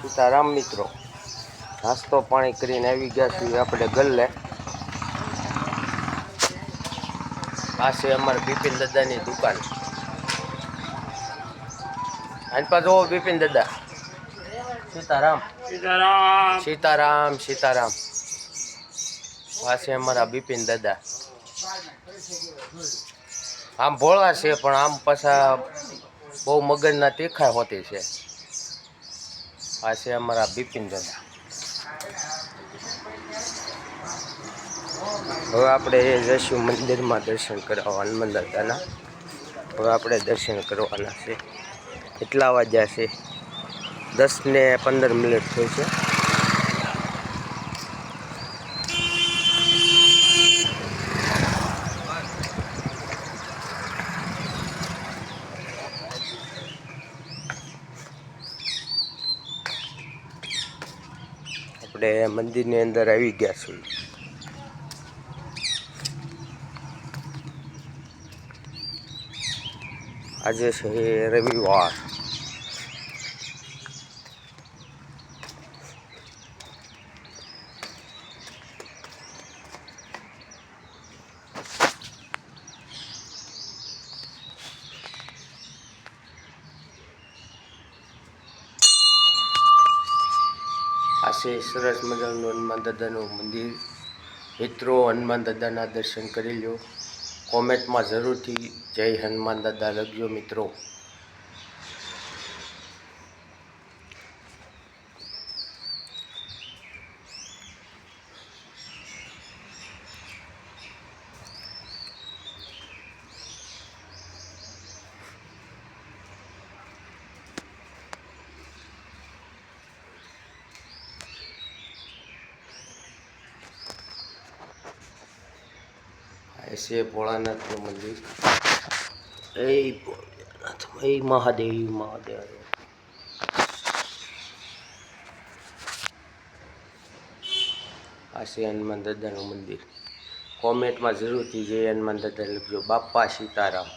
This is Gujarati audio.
સીતારામ મિત્રો, નાસ્તો પાણી કરીને આવી ગયા છીએ આપણે ગલ્લે. આ છે અમારા બિપિન દાદાની દુકાન. આની પાસે જોવો બિપિન દાદા. સીતારામ સીતારામ સીતારામ સીતારામ. આ છે અમારા બિપિન દાદા. આમ ભોળા છે પણ આમ પાછા બહુ મગજના તીખા હોતી છે. આ છે અમારા બિપિન દાદા. હવે આપણે જઈશું મંદિરમાં દર્શન કરવા હનુમાન દાદાના. હવે આપણે દર્શન કરવાના છે. કેટલા વાગ્યા છે? 10 ને 15 મિનિટ થઈ છે. આપણે મંદિરની અંદર આવી ગયા છીએ. આજે છે રવિવાર. આ છે સરસ મજાનું હનુમાન દાદાનું મંદિર. મિત્રો, હનુમાન દાદાના દર્શન કરી લો. કોમેન્ટમાં જરૂરથી જય હનુમાન દાદા લખજો મિત્રો. ऐसे भोलानाथ मंदिर, भोलानाथ महादेव महादेव. ऐसे हनुमान दादा નું મંદિર. કોમેન્ટમાં જરૂરથી જય હનુમાન દાદા લખજો. બાપા સીતારામ.